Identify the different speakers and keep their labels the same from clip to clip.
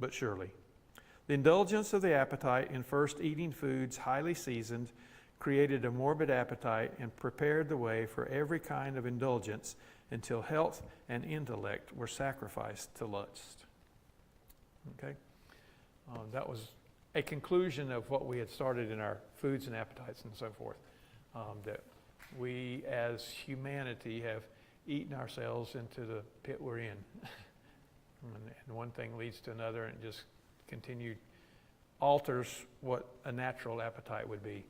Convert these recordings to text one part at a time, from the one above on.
Speaker 1: but surely. The indulgence of the appetite in first eating foods highly seasoned created a morbid appetite and prepared the way for every kind of indulgence until health and intellect were sacrificed to lust. Okay? That was a conclusion of what we had started in our foods and appetites and so forth. That we as humanity have eaten ourselves into the pit we're in. And one thing leads to another, and just continued alters what a natural appetite would be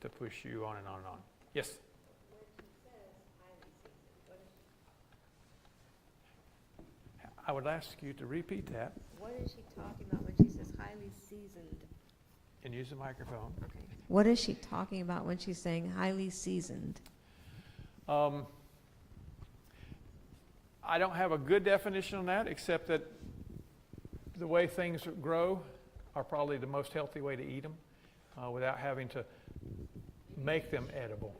Speaker 1: to push you on and on and on. Yes? I would ask you to repeat that.
Speaker 2: What is she talking about when she says highly seasoned?
Speaker 1: And use the microphone.
Speaker 2: Okay. What is she talking about when she's saying highly seasoned?
Speaker 1: I don't have a good definition on that, except that the way things grow are probably the most healthy way to eat them without having to make them edible.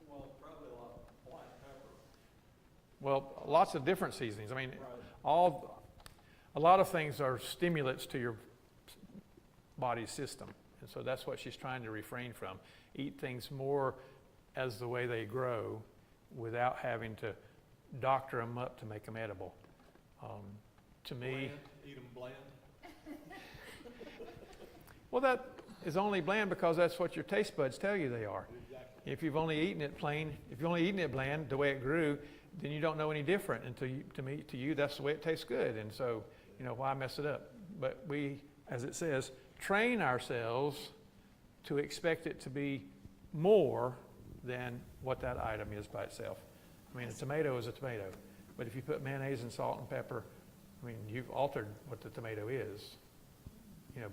Speaker 3: Well, probably a lot of black pepper.
Speaker 1: Well, lots of different seasonings. I mean,
Speaker 3: Right.
Speaker 1: a lot of things are stimulants to your body's system. And so that's what she's trying to refrain from. Eat things more as the way they grow without having to doctor them up to make them edible. To me,
Speaker 3: Bland, eat them bland.
Speaker 1: well, that is only bland because that's what your taste buds tell you they are.
Speaker 3: Exactly.
Speaker 1: If you've only eaten it plain, if you've only eaten it bland the way it grew, then you don't know any different. And to you, that's the way it tastes good. And so, why mess it up? But we, as it says, train ourselves to expect it to be more than what that item is by itself. I mean, a tomato is a tomato. But if you put mayonnaise and salt and pepper, I mean, you've altered what the tomato is.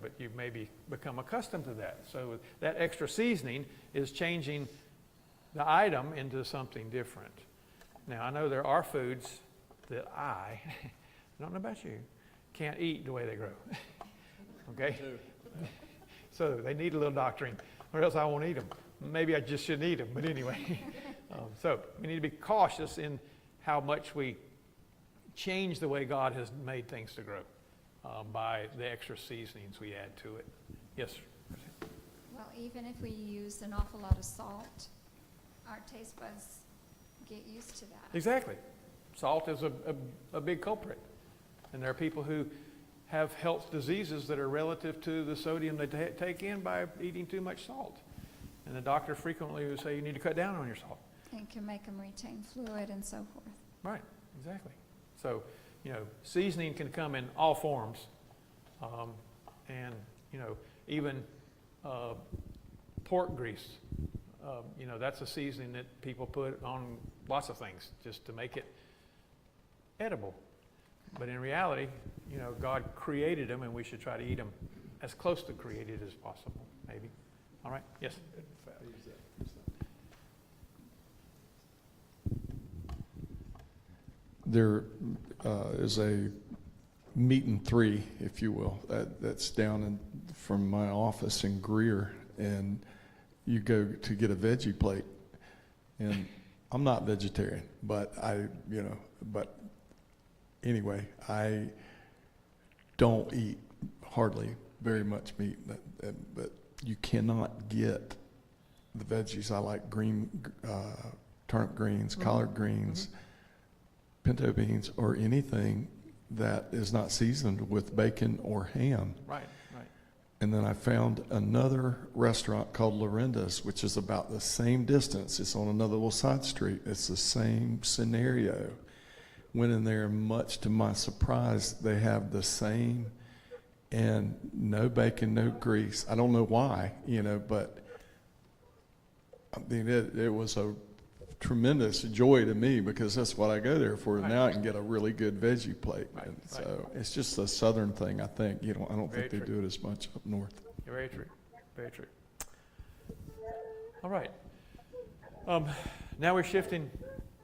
Speaker 1: But you've maybe become accustomed to that. So that extra seasoning is changing the item into something different. Now, I know there are foods that I don't know about you, can't eat the way they grow. Okay? So they need a little doctoring, or else I won't eat them. Maybe I just shouldn't eat them, but anyway. So we need to be cautious in how much we change the way God has made things to grow by the extra seasonings we add to it. Yes?
Speaker 4: Well, even if we use an awful lot of salt, our taste buds get used to that.
Speaker 1: Exactly. Salt is a big culprit. And there are people who have health diseases that are relative to the sodium they take in by eating too much salt. And the doctor frequently will say you need to cut down on your salt.
Speaker 4: And can make them retain fluid and so forth.
Speaker 1: Right, exactly. So, seasoning can come in all forms. And, even pork grease. That's a seasoning that people put on lots of things just to make it edible. But in reality, God created them, and we should try to eat them as close to created as possible, maybe. All right? Yes?
Speaker 5: There is a meeting 3, if you will, that's down from my office in Greer, and you go to get a veggie plate, and I'm not vegetarian, but but anyway, I don't eat hardly very much meat, but you cannot get the veggies. I like green, turnip greens, collard greens, pinto beans, or anything that is not seasoned with bacon or ham.
Speaker 1: Right.
Speaker 5: And then I found another restaurant called Lorinda's, which is about the same distance. It's on another little side street. It's the same scenario. Went in there, and much to my surprise, they have the same, and no bacon, no grease. I don't know why, but I mean, it was a tremendous joy to me, because that's what I go there for.
Speaker 1: Right.
Speaker 5: Now I can get a really good veggie plate.
Speaker 1: Right,
Speaker 5: And
Speaker 1: right.
Speaker 5: so it's just a southern thing, I think. I don't
Speaker 1: Very
Speaker 5: think they
Speaker 1: true.
Speaker 5: do it as much up north.
Speaker 1: Very true. Very true. All right. Now we're shifting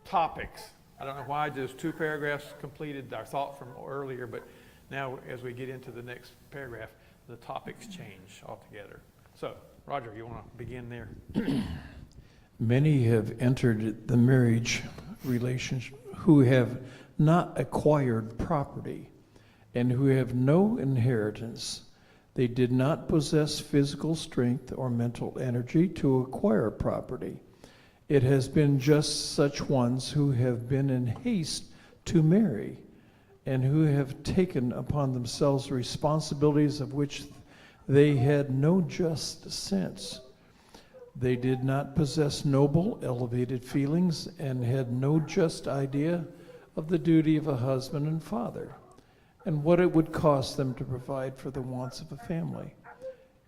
Speaker 1: topics. I don't know why those 2 paragraphs completed our thought from earlier, but now as we get into the next paragraph, the topics change altogether. So, Roger, you want to begin there?
Speaker 6: Many have entered the marriage relationship who have not acquired property, and who have no inheritance. They did not possess physical strength or mental energy to acquire property. It has been just such ones who have been in haste to marry, and who have taken upon themselves responsibilities of which they had no just sense. They did not possess noble, elevated feelings, and had no just idea of the duty of a husband and father, and what it would cost them to provide for the wants of a family.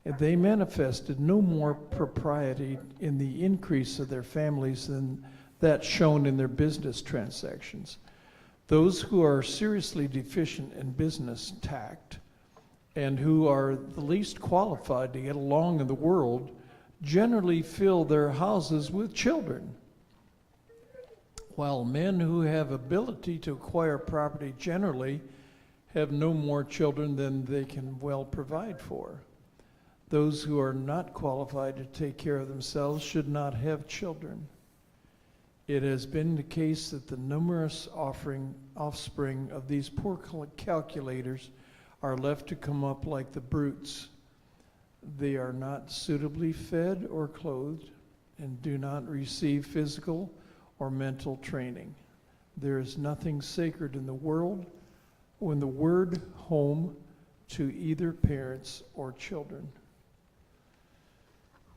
Speaker 6: And they manifested no more propriety in the increase of their families than that shown in their business transactions. Those who are seriously deficient in business tact and who are the least qualified to get along in the world generally fill their houses with children, while men who have ability to acquire property generally have no more children than they can well provide for. Those who are not qualified to take care of themselves should not have children. It has been the case that the numerous offspring of these poor calculators are left to come up like the brutes. They are not suitably fed or clothed and do not receive physical or mental training. There is nothing sacred in the world when the word home to either parents or children.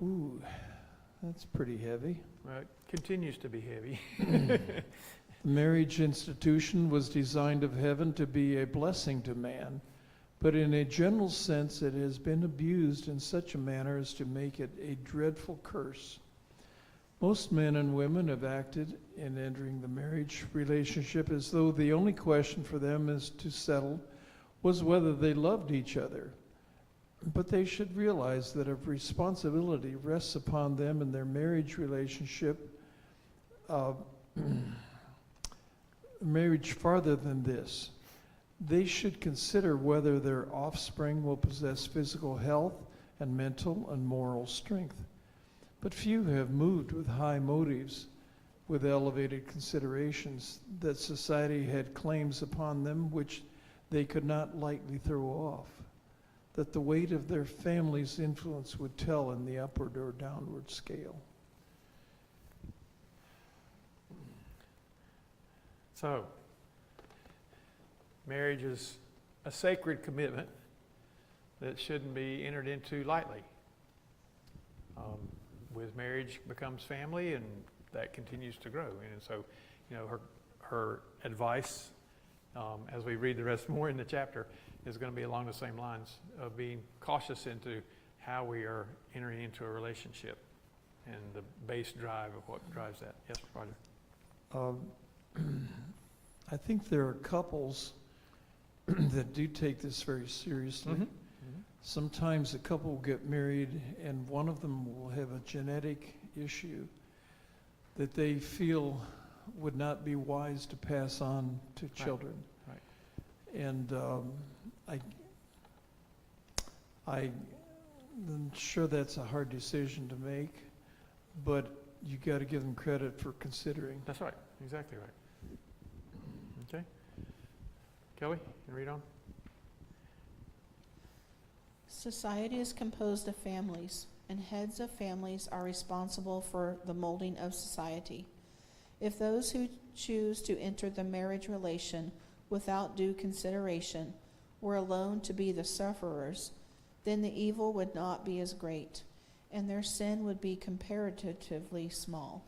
Speaker 6: Ooh, that's pretty heavy.
Speaker 1: Well, it continues to be heavy.
Speaker 6: The marriage institution was designed of heaven to be a blessing to man, but in a general sense it has been abused in such a manner as to make it a dreadful curse. Most men and women have acted in entering the marriage relationship as though the only question for them is to settle was whether they loved each other. But they should realize that a responsibility rests upon them in their marriage relationship, marriage farther than this. They should consider whether their offspring will possess physical health and mental and moral strength. But few have moved with high motives, with elevated considerations, that society had claims upon them which they could not lightly throw off, that the weight of their family's influence would tell in the upward or downward scale.
Speaker 1: So, marriage is a sacred commitment that shouldn't be entered into lightly. With marriage becomes family, and that continues to grow. And so, her advice, as we read the rest more in the chapter, is going to be along the same lines of being cautious into how we are entering into a relationship and the base drive of what drives that. Yes, Roger.
Speaker 6: I think there are couples that do take this very seriously.
Speaker 1: Mm-hmm.
Speaker 6: Sometimes a couple will get married and one of them will have a genetic issue that they feel would not be wise to pass on to children.
Speaker 1: Right.
Speaker 6: And I'm sure that's a hard decision to make, but you got to give them credit for considering.
Speaker 1: That's right. Exactly right. Okay. Kelly, can you read on?
Speaker 7: Society is composed of families, and heads of families are responsible for the molding of society. If those who choose to enter the marriage relation without due consideration were alone to be the sufferers, then the evil would not be as great, and their sin would be comparatively small.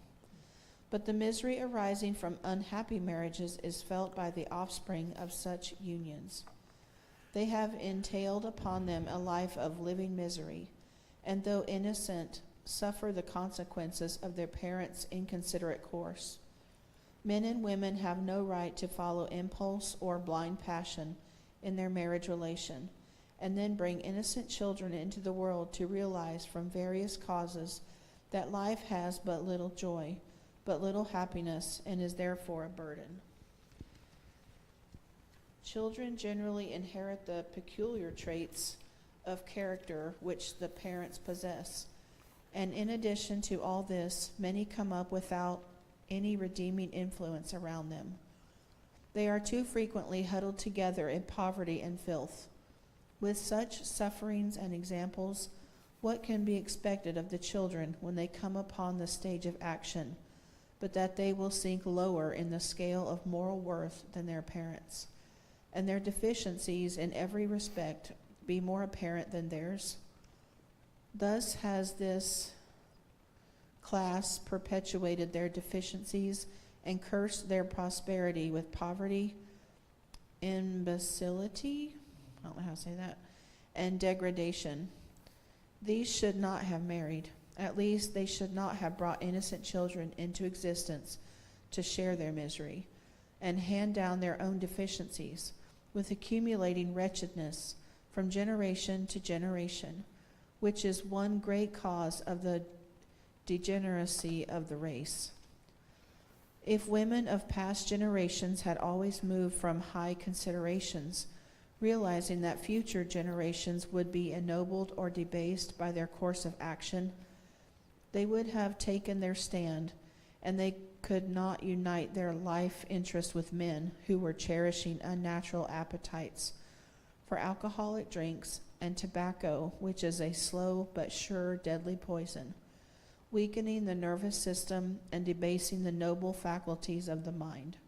Speaker 7: But the misery arising from unhappy marriages is felt by the offspring of such unions. They have entailed upon them a life of living misery, and though innocent, suffer the consequences of their parents' inconsiderate course. Men and women have no right to follow impulse or blind passion in their marriage relation, and then bring innocent children into the world to realize from various causes that life has but little joy, but little happiness, and is therefore a burden. Children generally inherit the peculiar traits of character which the parents possess, and in addition to all this, many come up without any redeeming influence around them. They are too frequently huddled together in poverty and filth. With such sufferings and examples, what can be expected of the children when they come upon the stage of action, but that they will sink lower in the scale of moral worth than their parents, and their deficiencies in every respect be more apparent than theirs? Thus has this class perpetuated their deficiencies and cursed their prosperity with poverty, imbecility, I don't know how to say that, and degradation. These should not have married. At least they should not have brought innocent children into existence to share their misery and hand down their own deficiencies, with accumulating wretchedness from generation to generation, which is one great cause of the degeneracy of the race. If women of past generations had always moved from high considerations, realizing that future generations would be ennobled or debased by their course of action, they would have taken their stand, and they could not unite their life interest with men who were cherishing unnatural appetites for alcoholic drinks and tobacco, which is a slow but sure deadly poison, weakening the nervous system and debasing the noble faculties of the mind.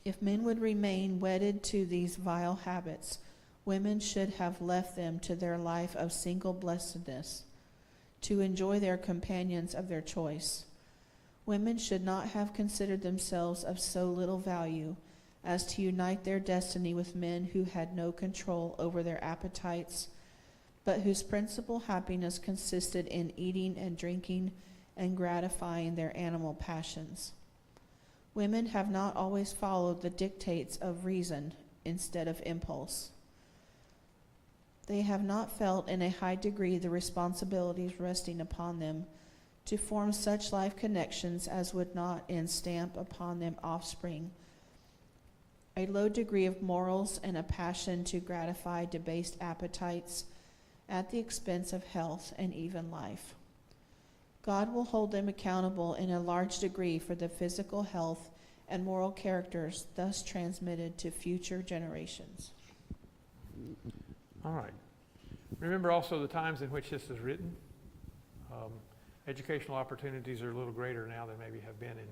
Speaker 7: If men would remain wedded to these vile habits, women should have left them to their life of single blessedness, to enjoy their companions of their choice. Women should not have considered themselves of so little value as to unite their destiny with men who had no control over their appetites, but whose principal happiness consisted in eating and drinking and gratifying their animal passions. Women have not always followed the dictates of reason instead of impulse. They have not felt in a high degree the responsibilities resting upon them to form such life connections as would not instamp upon them offspring, a low degree of morals, and a passion to gratify debased appetites at the expense of health and even life. God will hold them accountable in a large degree for the physical health and moral characters thus transmitted to future generations.
Speaker 1: All right. Remember also the times in which this is written. Educational opportunities are a little greater now than maybe have been in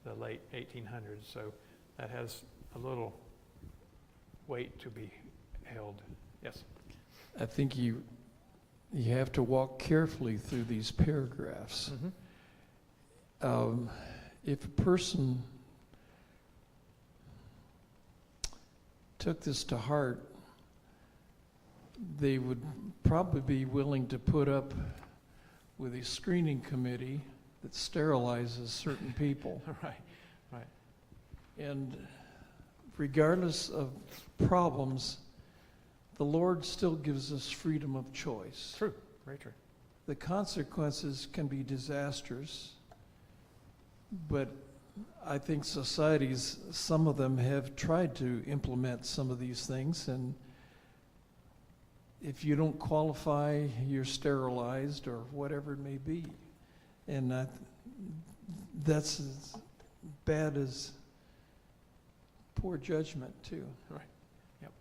Speaker 1: the late 1800s, so that has a little weight to be held. Yes?
Speaker 6: I think you have to walk carefully through these paragraphs.
Speaker 1: Mm-hmm.
Speaker 6: If a person took this to heart, they would probably be willing to put up with a screening committee that sterilizes certain people.
Speaker 1: Right, right.
Speaker 6: And regardless of problems, the Lord still gives us freedom of choice.
Speaker 1: True, very true.
Speaker 6: The consequences can be disastrous, but I think societies, some of them have tried to implement some of these things, and if you don't qualify, you're sterilized or whatever it may be. And that's as bad as poor judgment, too.
Speaker 1: Right. Yep.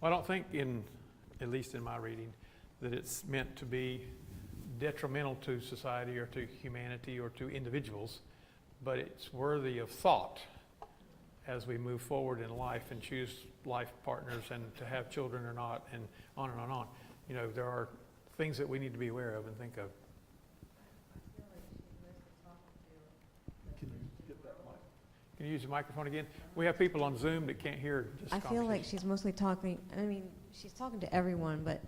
Speaker 1: Well, I don't think, at least in my reading, that it's meant to be detrimental to society or to humanity or to individuals, but it's worthy of thought as we move forward in life and choose life partners and to have children or not, and on and on and on. You know, there are things that we need to be aware of and think of. Can you use the microphone again? We have people on Zoom that can't hear this
Speaker 2: I feel like
Speaker 1: conversation.
Speaker 2: she's mostly talking, I mean, she's talking to everyone, but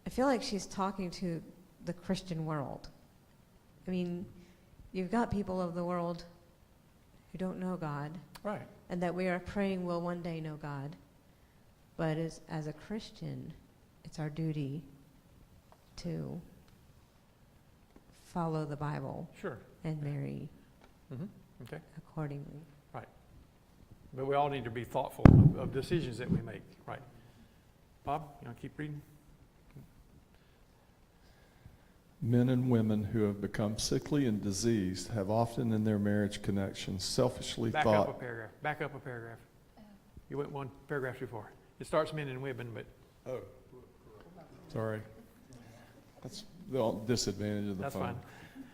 Speaker 2: I feel like she's talking to the Christian world. I mean, you've got people of the world who don't know God,
Speaker 1: Right.
Speaker 2: and that we are praying will one day know God. But as a Christian, it's our duty to follow the Bible
Speaker 1: Sure.
Speaker 2: and marry
Speaker 1: Mm-hmm. Okay.
Speaker 2: accordingly.
Speaker 1: But we all need to be thoughtful of decisions that we make. Right. Bob, you want to keep reading?
Speaker 5: Men and women who have become sickly and diseased have often in their marriage connections selfishly
Speaker 1: Back
Speaker 5: thought...
Speaker 1: up a paragraph. Back up a paragraph. You went one paragraph too far. It starts men and women, but
Speaker 5: Oh, sorry. That's the disadvantage of the
Speaker 1: that's
Speaker 5: phone.
Speaker 1: fine.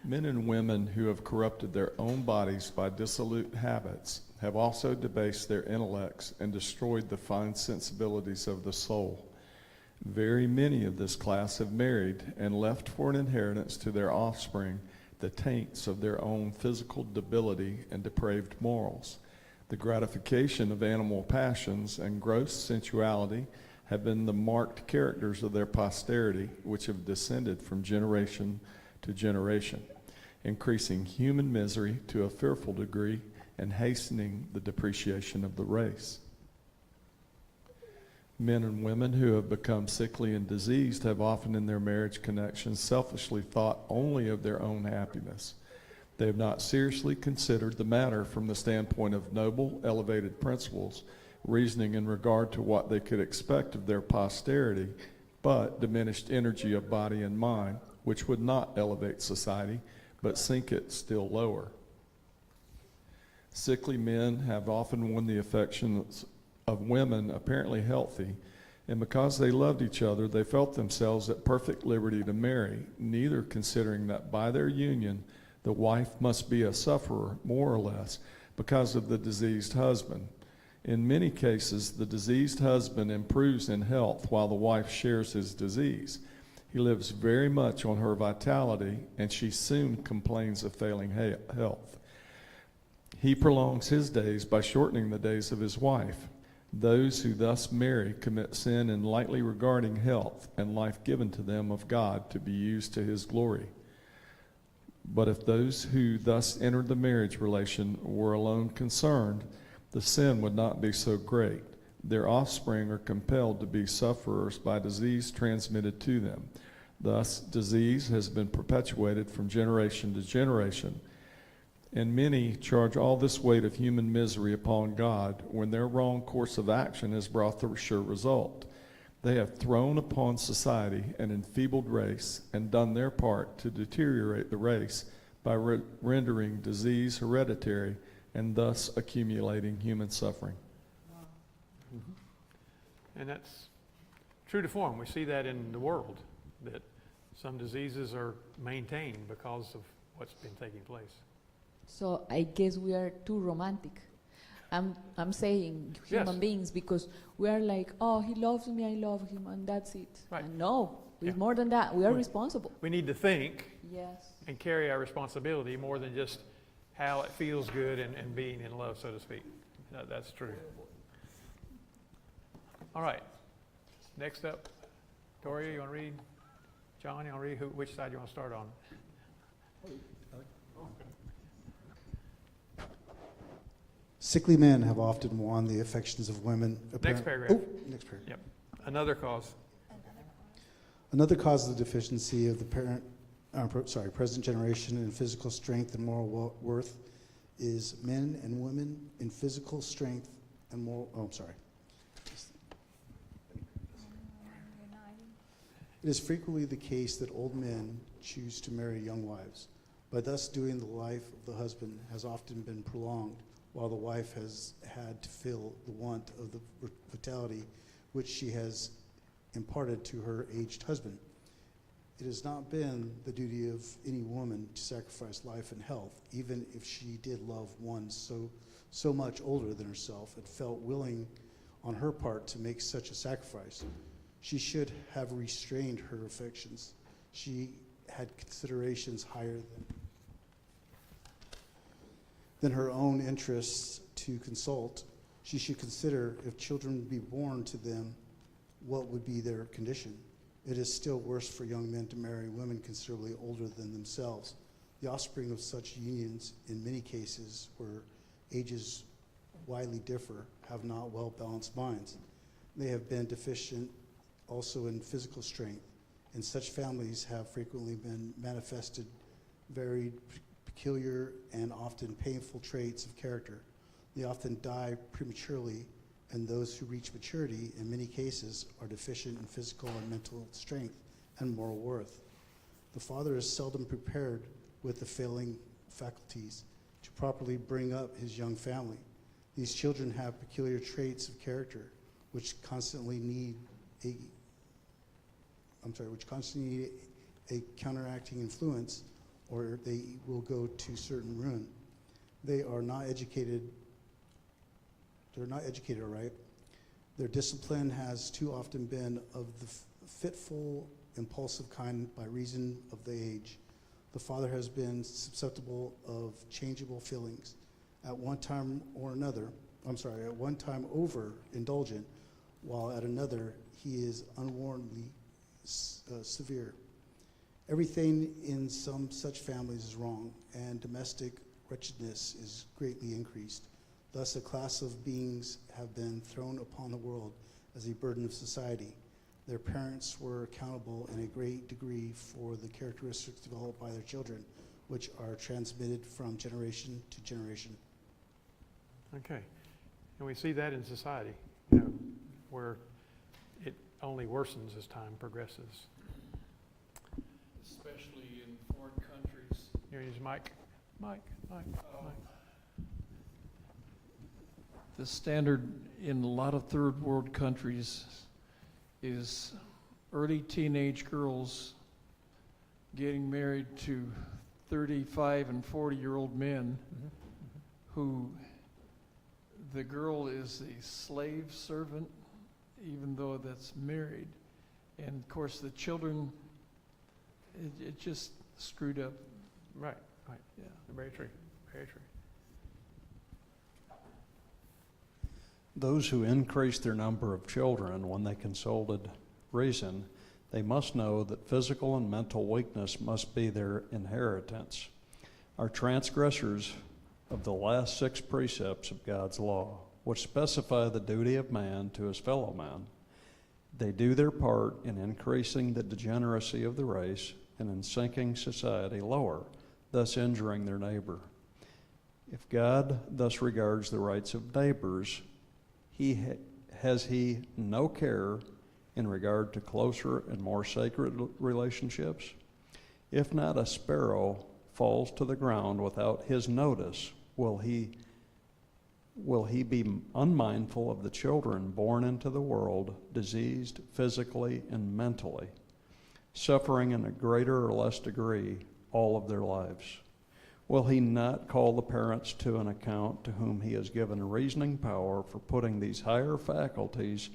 Speaker 5: Men and women who have corrupted their own bodies by dissolute habits have also debased their intellects and destroyed the fine sensibilities of the soul. Very many of this class have married and left for an inheritance to their offspring the taints of their own physical debility and depraved morals. The gratification of animal passions and gross sensuality have been the marked characters of their posterity, which have descended from generation to generation, increasing human misery to a fearful degree and hastening the depreciation of the race. Men and women who have become sickly and diseased have often in their marriage connections selfishly thought only of their own happiness. They have not seriously considered the matter from the standpoint of noble, elevated principles, reasoning in regard to what they could expect of their posterity, but diminished energy of body and mind, which would not elevate society, but sink it still lower. Sickly men have often won the affections of women apparently healthy, and because they loved each other, they felt themselves at perfect liberty to marry, neither considering that by their union the wife must be a sufferer, more or less, because of the diseased husband. In many cases, the diseased husband improves in health while the wife shares his disease. He lives very much on her vitality, and she soon complains of failing health. He prolongs his days by shortening the days of his wife. Those who thus marry commit sin in lightly regarding health and life given to them of God to be used to his glory. But if those who thus entered the marriage relation were alone concerned, the sin would not be so great. Their offspring are compelled to be sufferers by disease transmitted to them. Thus, disease has been perpetuated from generation to generation. And many charge all this weight of human misery upon God when their wrong course of action has brought the sure result. They have thrown upon society an enfeebled race and done their part to deteriorate the race by rendering disease hereditary and thus accumulating human suffering.
Speaker 1: And that's true to form. We see that in the world, that some diseases are maintained because of what's been taking place.
Speaker 8: So I guess we are too romantic. I'm saying human
Speaker 1: Yes.
Speaker 8: beings because we are like, oh, he loves me, I love him, and that's it.
Speaker 1: Right.
Speaker 8: And no, it's
Speaker 1: Yeah.
Speaker 8: more than that. We are
Speaker 1: We-
Speaker 8: responsible.
Speaker 1: We need to think
Speaker 8: Yes.
Speaker 1: and carry our responsibility more than just how it feels good and being in love, so to speak. That's true. All right. Next up, Toria, you want to read? John, you want to read? Which side you want to start on?
Speaker 9: Sickly men have often won the affections of women.
Speaker 1: Next paragraph.
Speaker 9: Next paragraph.
Speaker 1: Yep. Another cause.
Speaker 9: Another cause of the deficiency of the present generation in physical strength and moral worth is men and women in physical strength and moral. Oh, I'm sorry. It is frequently the case that old men choose to marry young wives. By thus doing, the life of the husband has often been prolonged, while the wife has had to fill the want of the vitality which she has imparted to her aged husband. It has not been the duty of any woman to sacrifice life and health, even if she did love one so much older than herself and felt willing on her part to make such a sacrifice. She should have restrained her affections. She had considerations higher than her own interests to consult. She should consider, if children be born to them, what would be their condition. It is still worse for young men to marry women considerably older than themselves. The offspring of such unions, in many cases where ages widely differ, have not well-balanced minds. They have been deficient also in physical strength, and such families have frequently been manifested very peculiar and often painful traits of character. They often die prematurely, and those who reach maturity, in many cases, are deficient in physical and mental strength and moral worth. The father is seldom prepared with the failing faculties to properly bring up his young family. These children have peculiar traits of character which constantly need a counteracting influence, or they will go to certain ruin. They are not educated. They're not educated, right? Their discipline has too often been of the fitful, impulsive kind by reason of the age. The father has been susceptible of changeable feelings. At one time overindulgent, while at another he is unwarrantably severe. Everything in some such families is wrong, and domestic wretchedness is greatly increased. Thus, a class of beings have been thrown upon the world as a burden of society. Their parents were accountable in a great degree for the characteristics developed by their children, which are transmitted from generation to generation.
Speaker 1: Okay. And we see that in society, where it only worsens as time progresses.
Speaker 6: Especially in foreign countries.
Speaker 1: Here is Mike. Mike.
Speaker 6: The standard in a lot of third world countries is early teenage girls getting married to 35 and 40-year-old men who the girl is a slave servant, even though that's married. And of course the children, it just screwed up.
Speaker 1: Right.
Speaker 6: Yeah.
Speaker 1: Very true. Very true.
Speaker 3: Those who increased their number of children when they consulted reason, they must know that physical and mental weakness must be their inheritance, are transgressors of the last 6 precepts of God's law, which specify the duty of man to his fellow man. They do their part in increasing the degeneracy of the race and in sinking society lower, thus injuring their neighbor. If God thus regards the rights of neighbors, has he no care in regard to closer and more sacred relationships? If not a sparrow falls to the ground without his notice, will he be unmindful of the children born into the world, diseased physically and mentally, suffering in a greater or less degree all of their lives? Will he not call the parents to an account to whom he has given reasoning power for putting these higher faculties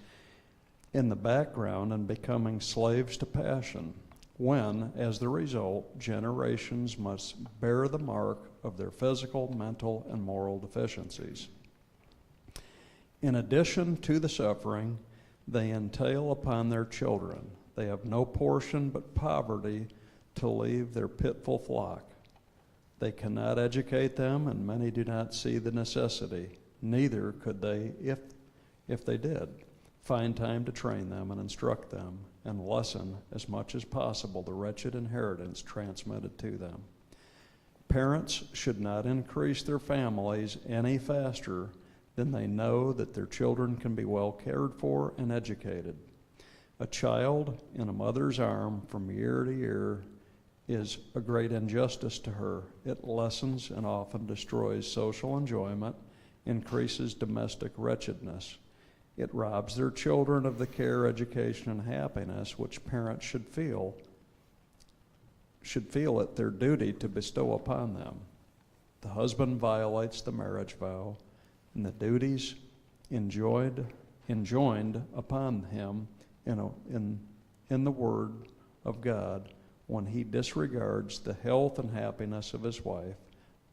Speaker 3: in the background and becoming slaves to passion, when, as the result, generations must bear the mark of their physical, mental, and moral deficiencies? In addition to the suffering they entail upon their children, they have no portion but poverty to leave their pitiful flock. They cannot educate them, and many do not see the necessity. Neither could they, if they did, find time to train them and instruct them and lessen as much as possible the wretched inheritance transmitted to them. Parents should not increase their families any faster than they know that their children can be well cared for and educated. A child in a mother's arm from year to year is a great injustice to her. It lessens and often destroys social enjoyment, increases domestic wretchedness. It robs their children of the care, education, and happiness which parents should feel it their duty to bestow upon them. The husband violates the marriage vow, and the duties enjoined upon him in the Word of God when he disregards the health and happiness of his wife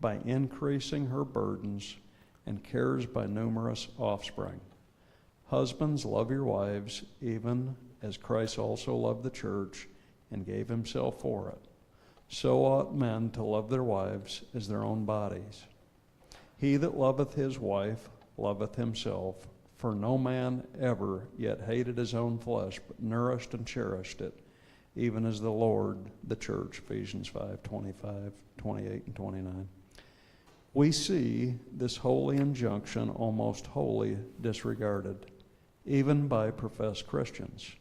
Speaker 3: by increasing her burdens and cares by numerous offspring. Husbands, love your wives, even as Christ also loved the church and gave himself for it. So ought men to love their wives as their own bodies. He that loveth his wife loveth himself, for no man ever yet hated his own flesh, but nourished and cherished it, even as the Lord, the church, Ephesians 5:25, 28, and 29. We see this holy injunction almost wholly disregarded, even by professed Christians.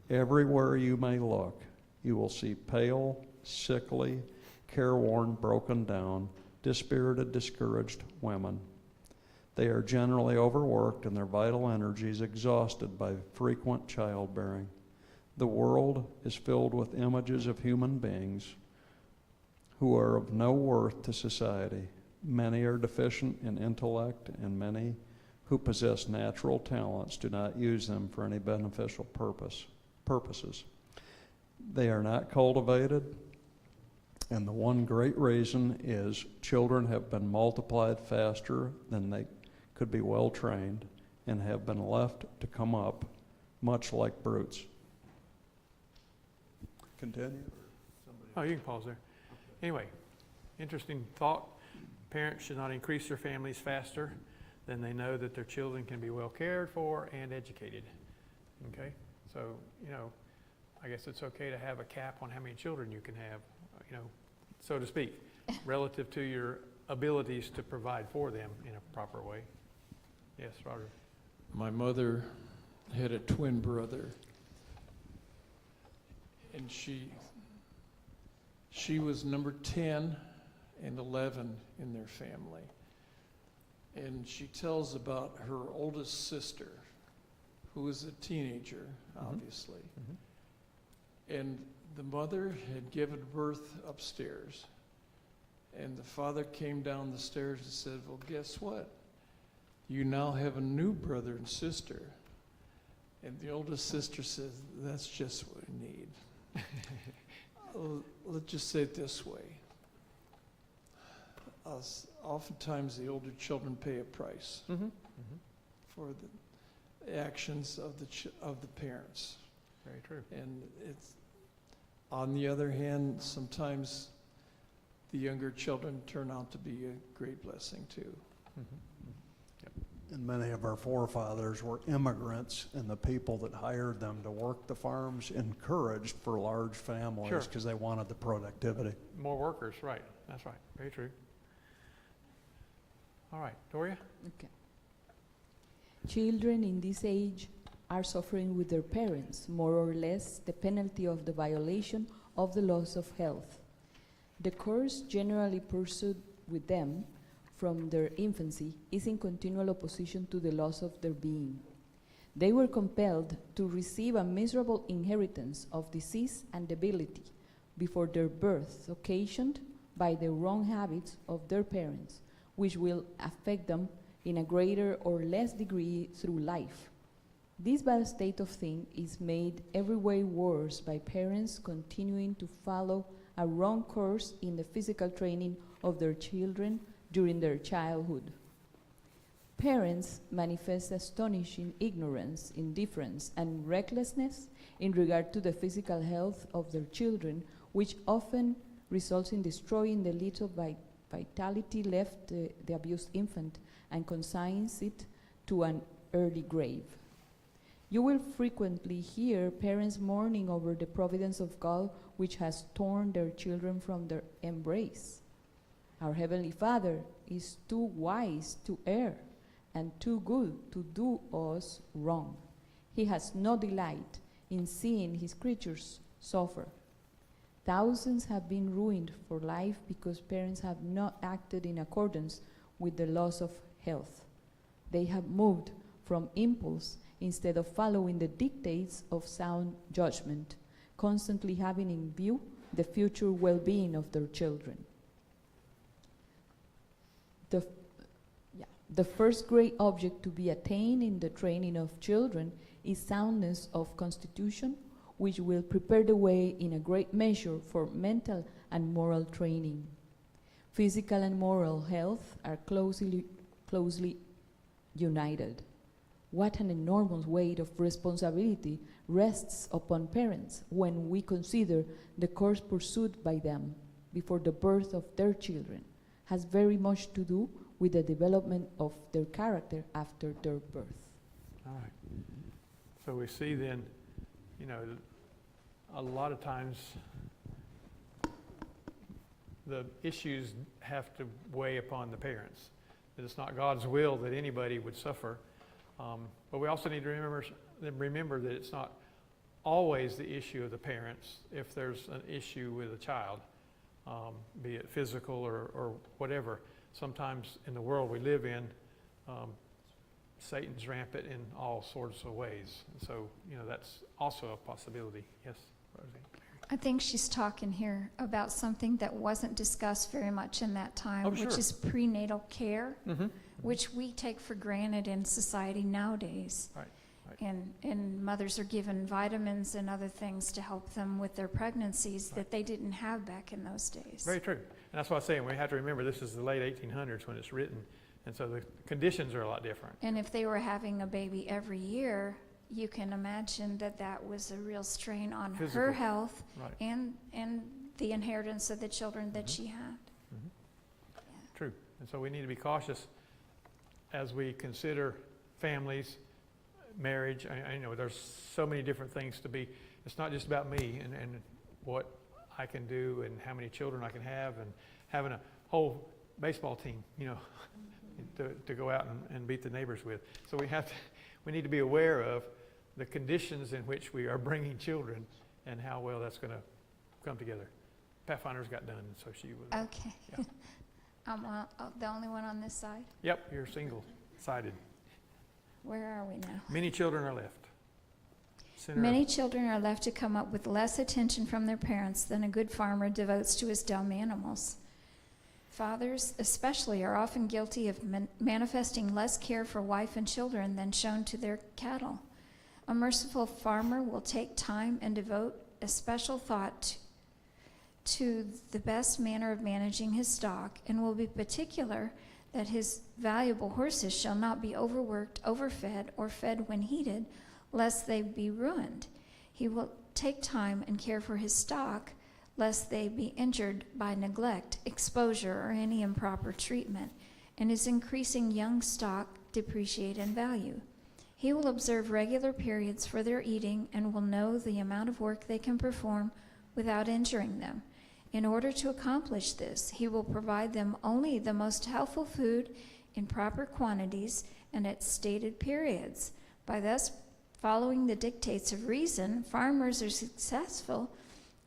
Speaker 3: Everywhere you may look, you will see pale, sickly, careworn, broken down, dispirited, discouraged women. They are generally overworked and their vital energies exhausted by frequent childbearing. The world is filled with images of human beings who are of no worth to society. Many are deficient in intellect, and many who possess natural talents do not use them for any beneficial purposes. They are not cultivated, and the one great reason is children have been multiplied faster than they could be well trained and have been left to come up much like brutes. Continue.
Speaker 1: Oh, you can pause there. Anyway, interesting thought. Parents should not increase their families faster than they know that their children can be well cared for and educated. Okay? So, I guess it's okay to have a cap on how many children you can have, so to speak, relative to your abilities to provide for them in a proper way. Yes, Roger.
Speaker 6: My mother had a twin brother, and she was number 10 and 11 in their family. And she tells about her oldest sister, who was a teenager, obviously.
Speaker 1: Mm-hmm.
Speaker 6: And the mother had given birth upstairs. And the father came down the stairs and said, well, guess what? You now have a new brother and sister. And the oldest sister says, that's just what we need. Let's just say it this way. Oftentimes the older children pay a price for the actions of the parents.
Speaker 1: Very true.
Speaker 6: And it's, on the other hand, sometimes the younger children turn out to be a great blessing too.
Speaker 3: And many of our forefathers were immigrants, and the people that hired them to work the farms encouraged for large families because they wanted the productivity.
Speaker 1: More workers, right. That's right. Very true. All right, Doria?
Speaker 8: Okay. Children in this age are suffering with their parents, more or less the penalty of the violation of the laws of health. The course generally pursued with them from their infancy is in continual opposition to the laws of their being. They were compelled to receive a miserable inheritance of disease and debility before their birth, occasioned by the wrong habits of their parents, which will affect them in a greater or less degree through life. This bad state of things is made every way worse by parents continuing to follow a wrong course in the physical training of their children during their childhood. Parents manifest astonishing ignorance, indifference, and recklessness in regard to the physical health of their children, which often results in destroying the little vitality left the abused infant and consigns it to an early grave. You will frequently hear parents mourning over the providence of God which has torn their children from their embrace. Our Heavenly Father is too wise to err and too good to do us wrong. He has no delight in seeing his creatures suffer. Thousands have been ruined for life because parents have not acted in accordance with the laws of health. They have moved from impulse instead of following the dictates of sound judgment, constantly having in view the future well-being of their children. The first great object to be attained in the training of children is soundness of constitution, which will prepare the way in a great measure for mental and moral training. Physical and moral health are closely united. What an enormous weight of responsibility rests upon parents when we consider the course pursued by them before the birth of their children has very much to do with the development of their character after their birth.
Speaker 1: All right. So we see then, a lot of times the issues have to weigh upon the parents. That it's not God's will that anybody would suffer. But we also need to remember that it's not always the issue of the parents if there's an issue with a child, be it physical or whatever. Sometimes in the world we live in, Satan's rampant in all sorts of ways. And so, that's also a possibility. Yes, Rosie?
Speaker 4: I think she's talking here about something that wasn't discussed very much in that time,
Speaker 1: Oh,
Speaker 4: which
Speaker 1: sure.
Speaker 4: is prenatal care,
Speaker 1: Mm-hmm.
Speaker 4: which we take for granted in society nowadays.
Speaker 1: Right.
Speaker 4: And mothers are given vitamins and other things to help them with their pregnancies that they didn't have back in those days.
Speaker 1: Very true. And that's why I'm saying we have to remember this is the late 1800s when it's written. And so the conditions are a lot different.
Speaker 4: And if they were having a baby every year, you can imagine that was a real strain on
Speaker 1: Physical.
Speaker 4: her health
Speaker 1: Right.
Speaker 4: and the inheritance of the children that she had.
Speaker 1: Mhm. True. And so we need to be cautious as we consider families, marriage. I know there's so many different things to be. It's not just about me and what I can do and how many children I can have and having a whole baseball team, to go out and beat the neighbors with. So we need to be aware of the conditions in which we are bringing children and how well that's going to come together. Pathfinder's got done, so she was.
Speaker 4: Okay.
Speaker 1: Yeah.
Speaker 4: I'm the only one on this side?
Speaker 1: Yep, you're single-sided.
Speaker 4: Where are we now?
Speaker 1: Many children are left. Center of-
Speaker 4: Many children are left to come up with less attention from their parents than a good farmer devotes to his dumb animals. Fathers, especially, are often guilty of manifesting less care for wife and children than shown to their cattle. A merciful farmer will take time and devote a special thought to the best manner of managing his stock, and will be particular that his valuable horses shall not be overworked, overfed, or fed when heated, lest they be ruined. He will take time and care for his stock, lest they be injured by neglect, exposure, or any improper treatment, and his increasing young stock depreciate in value. He will observe regular periods for their eating and will know the amount of work they can perform without injuring them. In order to accomplish this, he will provide them only the most healthful food in proper quantities and at stated periods. By thus following the dictates of reason, farmers are successful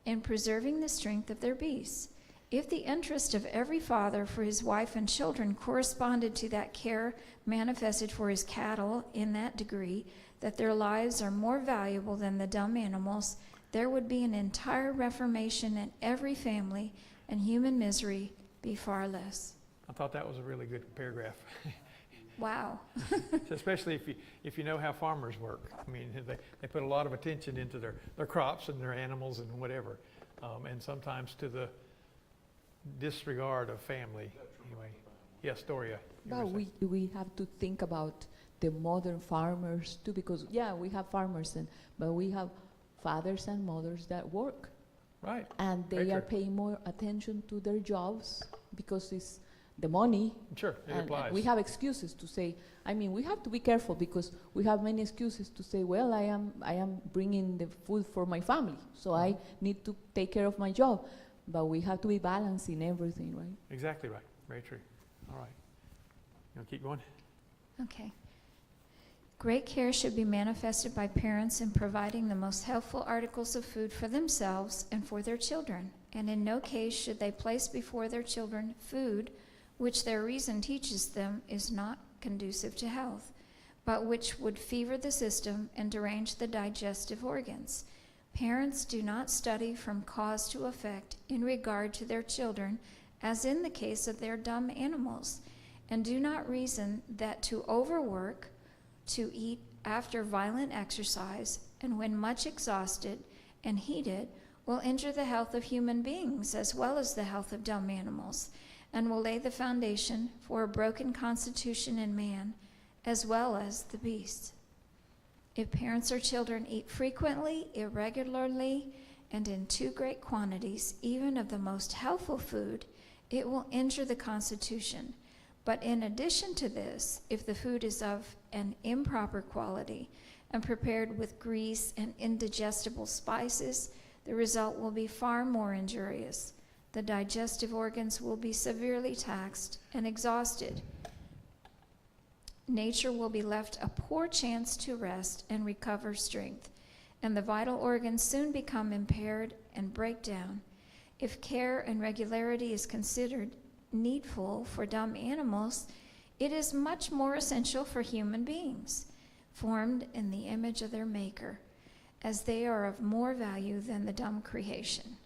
Speaker 4: in preserving the strength of their beasts. If the interest of every father for his wife and children corresponded to that care manifested for his cattle in that degree that their lives are more valuable than the dumb animals, there would be an entire reformation in every family, and human misery be far less.
Speaker 1: I thought that was a really good paragraph.
Speaker 4: Wow.
Speaker 1: Especially if you know how farmers work. I mean, they put a lot of attention into their crops and their animals and whatever, and sometimes to the disregard of family. Anyway, yes, Doria. you were
Speaker 8: But
Speaker 1: saying.
Speaker 8: we have to think about the modern farmers too, because we have farmers, but we have fathers and mothers that work,
Speaker 1: Right.
Speaker 8: and
Speaker 1: Very
Speaker 8: they are
Speaker 1: true.
Speaker 8: paying more attention to their jobs because it's the money.
Speaker 1: Sure, it
Speaker 8: And
Speaker 1: applies.
Speaker 8: we have excuses to say. We have to be careful because we have many excuses to say, well, I am bringing the food for my family, so I need to take care of my job. But we have to be balanced in everything, right?
Speaker 1: Exactly right. Very true. All right. You want to keep going?
Speaker 4: Okay. Great care should be manifested by parents in providing the most healthful articles of food for themselves and for their children, and in no case should they place before their children food which their reason teaches them is not conducive to health, but which would fever the system and derange the digestive organs. Parents do not study from cause to effect in regard to their children, as in the case of their dumb animals, and do not reason that to overwork, to eat after violent exercise, and when much exhausted and heated, will injure the health of human beings as well as the health of dumb animals, and will lay the foundation for a broken constitution in man as well as the beast. If parents or children eat frequently, irregularly, and in too great quantities, even of the most healthful food, it will injure the constitution. But in addition to this, if the food is of an improper quality and prepared with grease and indigestible spices, the result will be far more injurious. The digestive organs will be severely taxed and exhausted. Nature will be left a poor chance to rest and recover strength, and the vital organs soon become impaired and break down. If care and regularity is considered needful for dumb animals, it is much more essential for human beings, formed in the image of their Maker, as they are of more value than the dumb creation.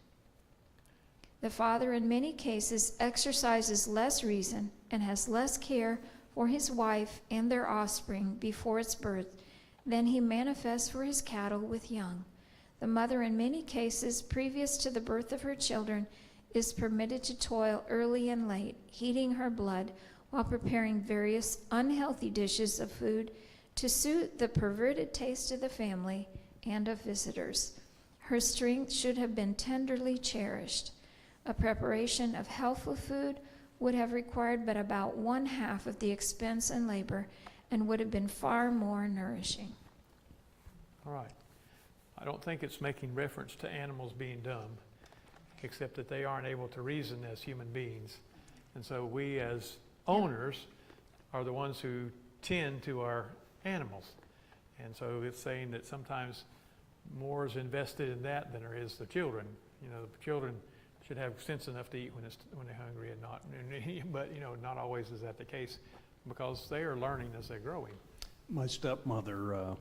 Speaker 4: The father in many cases exercises less reason and has less care for his wife and their offspring before its birth than he manifests for his cattle with young. The mother in many cases, previous to the birth of her children, is permitted to toil early and late, heating her blood while preparing various unhealthy dishes of food to suit the perverted taste of the family and of visitors. Her strength should have been tenderly cherished. A preparation of healthful food would have required but about 1/2 of the expense and labor and would have been far more nourishing.
Speaker 1: All right. I don't think it's making reference to animals being dumb, except that they aren't able to reason as human beings. And so we as owners are the ones who tend to our animals. And so it's saying that sometimes more is invested in that than there is the children. You know, the children should have sense enough to eat when they're hungry and not, but you know, not always is that the case because they are learning as they're growing.
Speaker 3: My stepmother,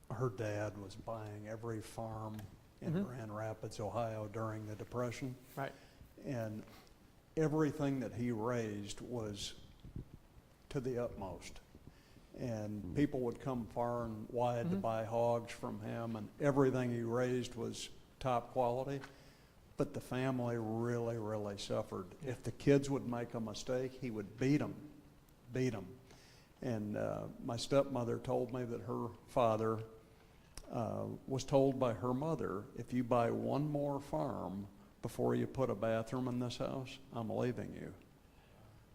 Speaker 3: her dad was buying every farm in Grand Rapids, Ohio during the Depression.
Speaker 1: Right.
Speaker 3: And everything that he raised was to the utmost. And people would come far and wide to buy hogs from him, and everything he raised was top quality. But the family really, really suffered. If the kids would make a mistake, he would beat them. And my stepmother told me that her father was told by her mother, if you buy one more farm before you put a bathroom in this house, I'm leaving you.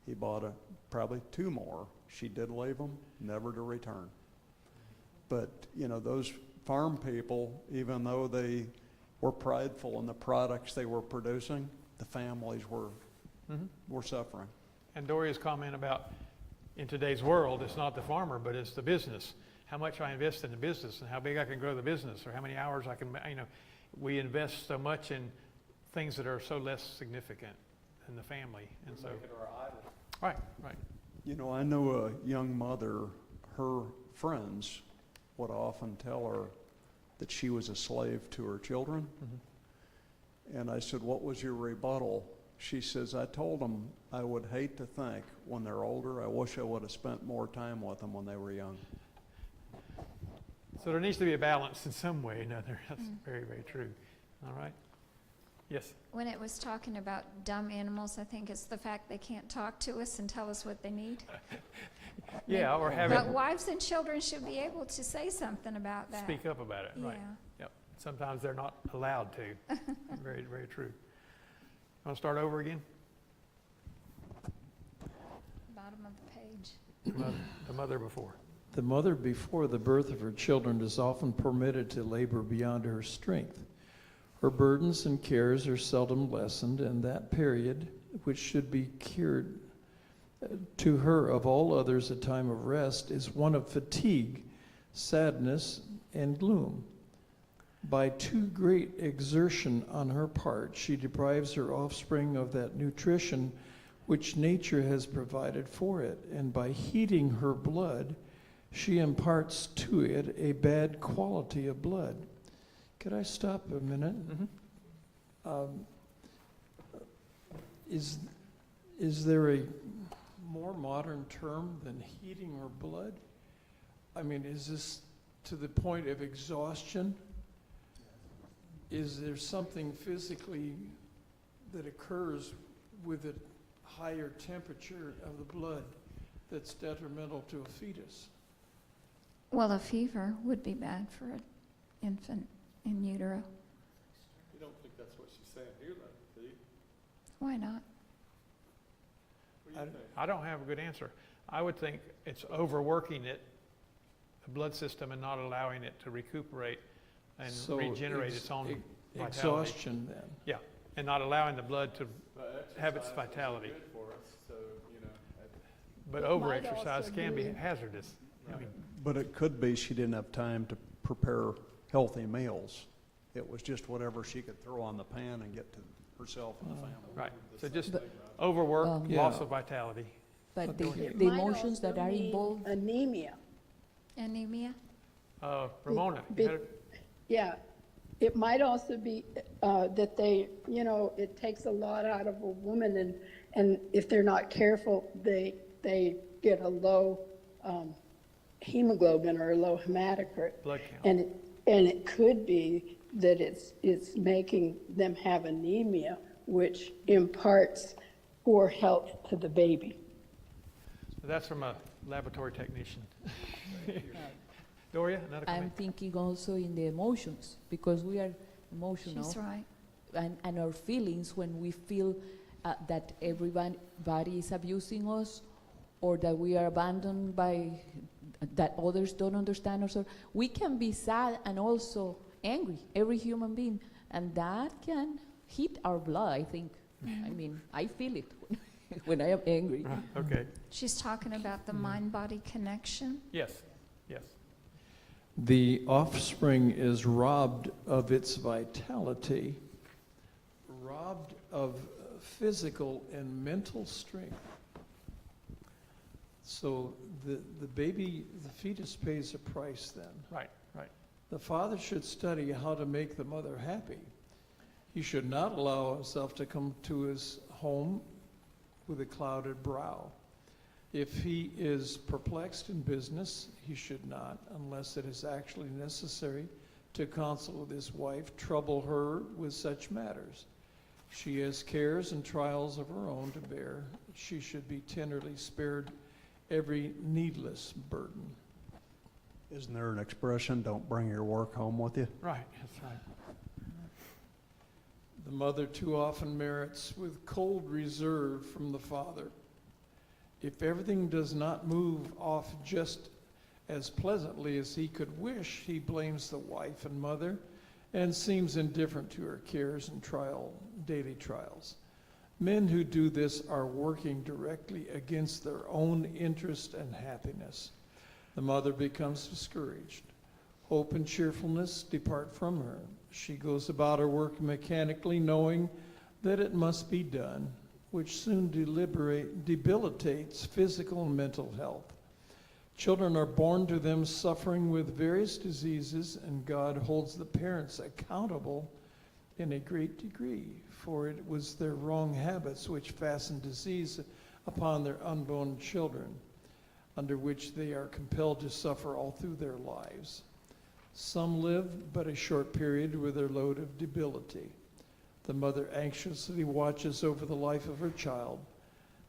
Speaker 3: He bought probably 2 more. She did leave them, never to return. But, you know, those farm people, even though they were prideful in the products they were producing, the families were suffering.
Speaker 1: And Doria's comment about in today's world, it's not the farmer, but it's the business. How much I invest in the business and how big I can grow the business or how many hours I can, you know, we invest so much in things that are so less significant in the family. And so, right.
Speaker 3: You know, I know a young mother, her friends would often tell her that she was a slave to her children. And I said, what was your rebuttal? She says, I told them I would hate to think when they're older, I wish I would have spent more time with them when they were young.
Speaker 1: So there needs to be a balance in some way or another. That's very, very true. All right. Yes.
Speaker 4: When it was talking about dumb animals, I think it's the fact they can't talk to us and tell us what they need.
Speaker 1: Yeah, or have
Speaker 4: But
Speaker 1: it
Speaker 4: wives and children should be able to say something about that.
Speaker 1: speak up about it.
Speaker 4: Yeah.
Speaker 1: Right. Yep. Sometimes they're not allowed to. Very, very true. Want to start over again?
Speaker 4: Bottom of the page.
Speaker 1: The mother before.
Speaker 6: The mother before the birth of her children is often permitted to labor beyond her strength. Her burdens and cares are seldom lessened, and that period, which should be cured to her of all others a time of rest, is one of fatigue, sadness, and gloom. By too great exertion on her part, she deprives her offspring of that nutrition which nature has provided for it, and by heating her blood, she imparts to it a bad quality of blood. Could I stop a minute? Is there a more modern term than heating her blood? I mean, is this to the point of exhaustion? Is there something physically that occurs with a higher temperature of the blood that's detrimental to a fetus?
Speaker 4: Well, a fever would be bad for an infant in utero.
Speaker 5: You don't think that's what she's saying here, though, do you?
Speaker 4: Why not?
Speaker 5: What do you think?
Speaker 1: I don't have a good answer. I would think it's overworking it, the blood system, and not allowing it to recuperate and
Speaker 6: So
Speaker 1: regenerate its own vitality.
Speaker 6: Exhaustion then.
Speaker 1: Yeah, and not allowing the blood to have its
Speaker 5: Exercise is
Speaker 1: vitality.
Speaker 5: good for us, so, you know,
Speaker 1: But
Speaker 8: It might
Speaker 1: overexercise
Speaker 8: also
Speaker 1: can be
Speaker 8: be-
Speaker 1: hazardous. I mean,
Speaker 3: But it could be she didn't have time to prepare healthy meals. It was just whatever she could throw on the pan and get to herself and the family.
Speaker 1: Right, so just
Speaker 8: But-
Speaker 1: overwork,
Speaker 8: Yeah.
Speaker 1: loss of vitality.
Speaker 8: But
Speaker 1: Go ahead.
Speaker 8: the emotions that are involved,
Speaker 10: Anemia.
Speaker 4: Anemia?
Speaker 1: Ramona,
Speaker 10: Be-
Speaker 1: you had
Speaker 10: Yeah, it might also be that they, it takes a lot out of a woman, and if they're not careful, they get a low hemoglobin or a low hematocrit.
Speaker 1: blood count.
Speaker 10: And it could be that it's making them have anemia, which imparts poor health to the baby.
Speaker 1: That's from a laboratory technician. Doria, another
Speaker 8: I'm
Speaker 1: comment?
Speaker 8: thinking also in the emotions, because we are emotional.
Speaker 4: She's right.
Speaker 8: And our feelings when we feel that everybody is abusing us, or that we are abandoned by, that others don't understand us, or we can be sad and also angry, every human being, and that can hit our blood, I think. I mean, I feel it when I am angry.
Speaker 1: Right, okay,
Speaker 4: She's talking about the mind-body connection.
Speaker 1: yes, yes.
Speaker 6: The offspring is robbed of its vitality, robbed of physical and mental strength. So the baby, the fetus pays a price then.
Speaker 1: Right, right.
Speaker 6: The father should study how to make the mother happy. He should not allow himself to come to his home with a clouded brow. If he is perplexed in business, he should not, unless it is actually necessary to counsel with his wife, trouble her with such matters. She has cares and trials of her own to bear. She should be tenderly spared every needless burden.
Speaker 3: Isn't there an expression, don't bring your work home with you?
Speaker 1: Right, that's right.
Speaker 6: The mother too often merits with cold reserve from the father. If everything does not move off just as pleasantly as he could wish, he blames the wife and mother and seems indifferent to her cares and daily trials. Men who do this are working directly against their own interest and happiness. The mother becomes discouraged. Hope and cheerfulness depart from her. She goes about her work mechanically, knowing that it must be done, which soon debilitates physical and mental health. Children are born to them suffering with various diseases, and God holds the parents accountable in a great degree, for it was their wrong habits which fastened disease upon their unborn children, under which they are compelled to suffer all through their lives. Some live but a short period with their load of debility. The mother anxiously watches over the life of her child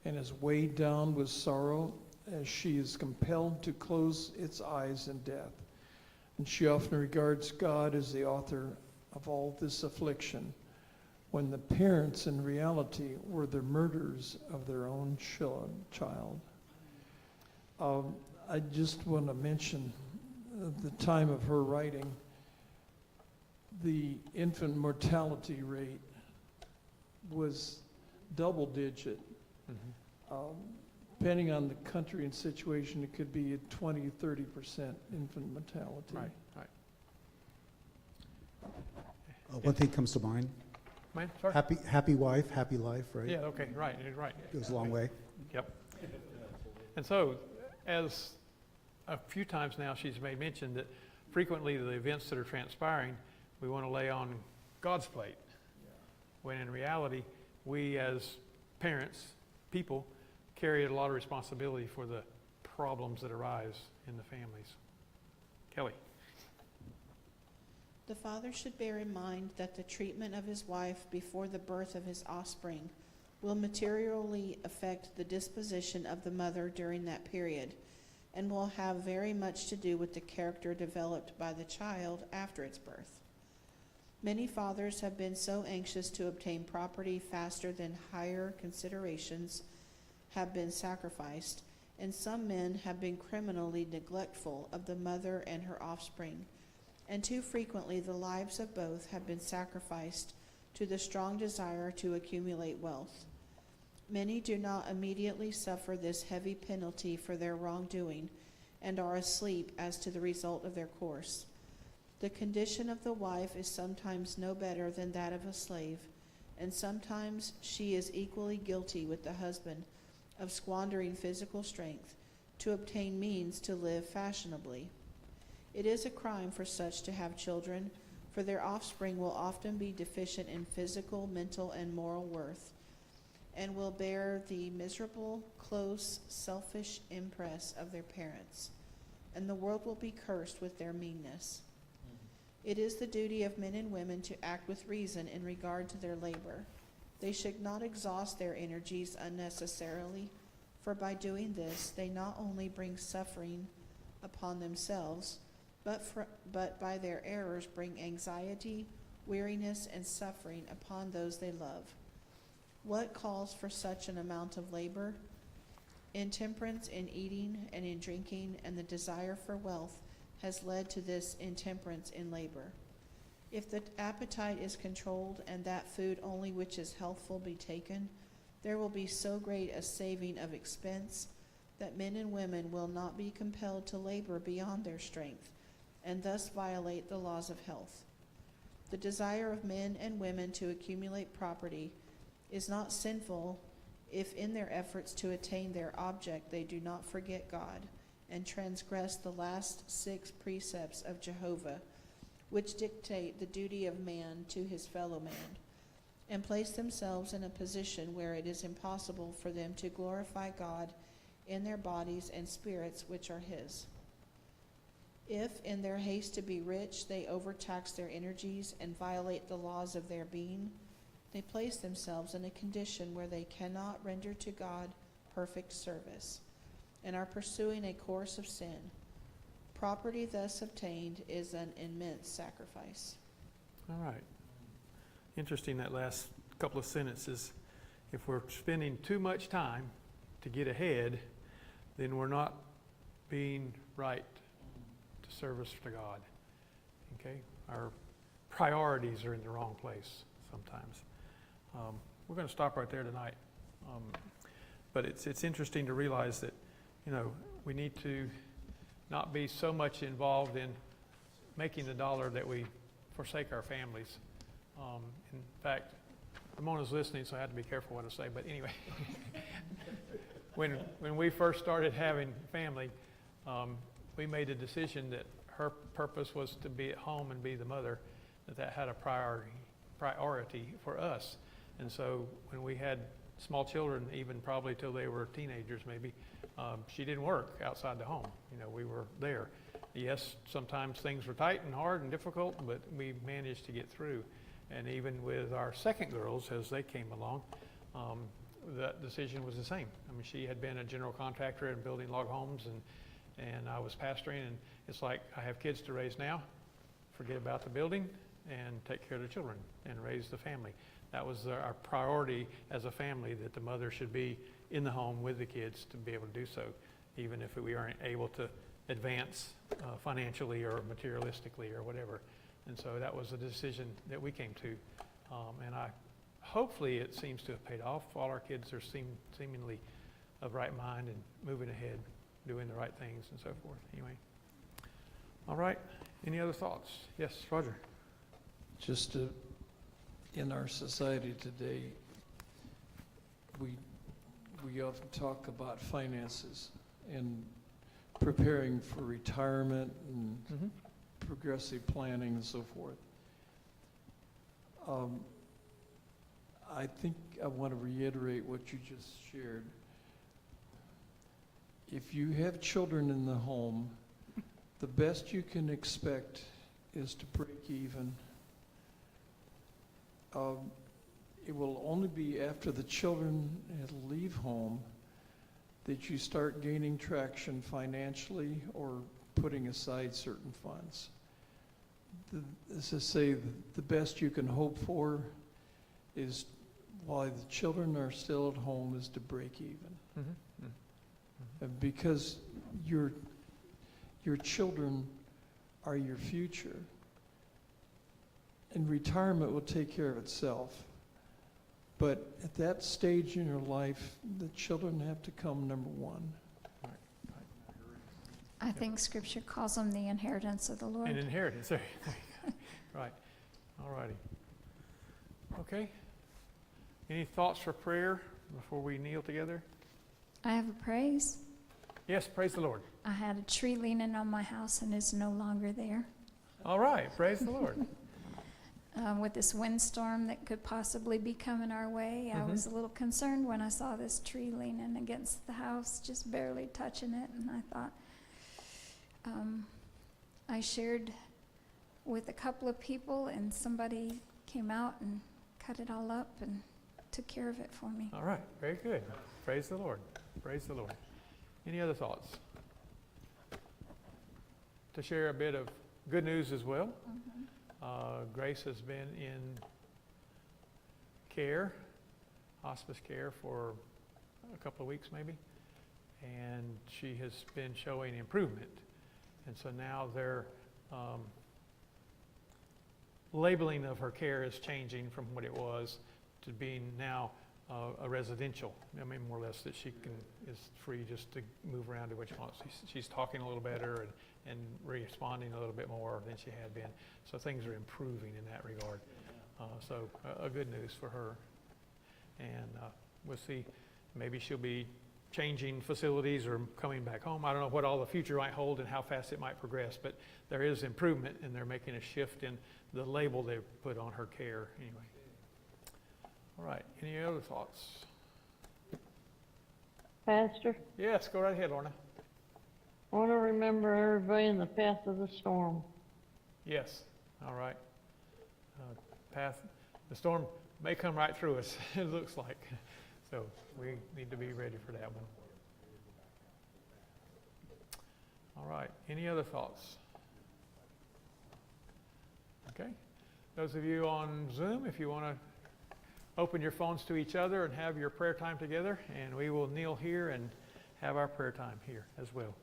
Speaker 6: and is weighed down with sorrow as she is compelled to close its eyes in death. And she often regards God as the author of all this affliction, when the parents in reality were the murderers of their own child. I just want to mention the time of her writing, the infant mortality rate was double digit. Depending on the country and situation, it could be at 20, 30% infant mortality.
Speaker 1: Right, right.
Speaker 9: One thing comes to mind,
Speaker 1: Man, sorry?
Speaker 9: happy wife, happy life, right?
Speaker 1: Yeah, okay, right, right.
Speaker 9: Goes a long way.
Speaker 1: Yep. And so, as a few times now she's made mention that frequently the events that are transpiring, we want to lay on God's plate. When in reality, we as parents, people, carry a lot of responsibility for the problems that arise in the families. Kelly.
Speaker 7: The father should bear in mind that the treatment of his wife before the birth of his offspring will materially affect the disposition of the mother during that period, and will have very much to do with the character developed by the child after its birth. Many fathers have been so anxious to obtain property faster than higher considerations have been sacrificed, and some men have been criminally neglectful of the mother and her offspring, and too frequently the lives of both have been sacrificed to the strong desire to accumulate wealth. Many do not immediately suffer this heavy penalty for their wrongdoing, and are asleep as to the result of their course. The condition of the wife is sometimes no better than that of a slave, and sometimes she is equally guilty with the husband of squandering physical strength to obtain means to live fashionably. It is a crime for such to have children, for their offspring will often be deficient in physical, mental, and moral worth, and will bear the miserable, close, selfish impress of their parents, and the world will be cursed with their meanness. It is the duty of men and women to act with reason in regard to their labor. They should not exhaust their energies unnecessarily, for by doing this they not only bring suffering upon themselves, but by their errors bring anxiety, weariness, and suffering upon those they love. What calls for such an amount of labor? Intemperance in eating and in drinking, and the desire for wealth has led to this intemperance in labor. If the appetite is controlled, and that food only which is healthful be taken, there will be so great a saving of expense that men and women will not be compelled to labor beyond their strength, and thus violate the laws of health. The desire of men and women to accumulate property is not sinful if in their efforts to attain their object they do not forget God and transgress the last 6 precepts of Jehovah, which dictate the duty of man to his fellow man, and place themselves in a position where it is impossible for them to glorify God in their bodies and spirits which are his. If, in their haste to be rich, they overtax their energies and violate the laws of their being, they place themselves in a condition where they cannot render to God perfect service, and are pursuing a course of sin. Property thus obtained is an immense sacrifice.
Speaker 1: All right. Interesting, that last couple of sentences. If we're spending too much time to get ahead, then we're not being right to service to God. Okay? Our priorities are in the wrong place sometimes. We're going to stop right there tonight. But it's interesting to realize that, we need to not be so much involved in making the dollar that we forsake our families. In fact, Ramona's listening, so I have to be careful what I say. But anyway, when we first started having family, we made a decision that her purpose was to be at home and be the mother, that had a priority for us. And so when we had small children, even probably till they were teenagers maybe, she didn't work outside the home. We were there. Yes, sometimes things were tight and hard and difficult, but we managed to get through. And even with our second girls, as they came along, that decision was the same. I mean, she had been a general contractor and building log homes, and I was pastoring, and it's like, I have kids to raise now, forget about the building, and take care of the children and raise the family. That was our priority as a family, that the mother should be in the home with the kids to be able to do so, even if we aren't able to advance financially or materialistically or whatever. And so that was a decision that we came to. And hopefully it seems to have paid off. All our kids are seemingly of right mind and moving ahead, doing the right things and so forth. Anyway. All right. Any other thoughts? Yes, Roger.
Speaker 6: Just in our society today, we often talk about finances and preparing for retirement and progressive planning and so forth. I think I want to reiterate what you just shared. If you have children in the home, the best you can expect is to break even. It will only be after the children leave home that you start gaining traction financially or putting aside certain funds. As I say, the best you can hope for is, while the children are still at home, is to break even. And because your children are your future, and retirement will take care of itself. But at that stage in your life, the children have to come number one.
Speaker 4: I think Scripture calls them the inheritance of the Lord.
Speaker 1: An inheritance. There you go. Right. All righty. Okay. Any thoughts for prayer before we kneel together?
Speaker 4: I have a praise.
Speaker 1: Yes, praise the Lord.
Speaker 4: I had a tree leaning on my house and is no longer there.
Speaker 1: All right, praise the Lord.
Speaker 4: With this windstorm that could possibly be coming our way, I was a little concerned when I saw this tree leaning against the house, just barely touching it, and I thought, I shared with a couple of people, and somebody came out and cut it all up and took care of it for me.
Speaker 1: All right, very good. Praise the Lord. Praise the Lord. Any other thoughts? To share a bit of good news as well. Grace has been in care, hospice care, for a couple of weeks maybe, and she has been showing improvement. And so now their labeling of her care is changing from what it was to being now a residential. I mean, more or less that she is free just to move around to what she wants. She's talking a little better and responding a little bit more than she had been. So things are improving in that regard. So a good news for her. And we'll see, maybe she'll be changing facilities or coming back home. I don't know what all the future might hold and how fast it might progress, but there is improvement, and they're making a shift in the label they put on her care anyway. All right, any other thoughts?
Speaker 11: Pastor,
Speaker 1: Yes, go right ahead, Lorna.
Speaker 11: I want to remember everybody in the path of the storm.
Speaker 1: Yes, all right. The storm may come right through us, it looks like. So we need to be ready for that one. All right, any other thoughts? Okay, those of you on Zoom, if you want to open your phones to each other and have your prayer time together, and we will kneel here and have our prayer time here as well.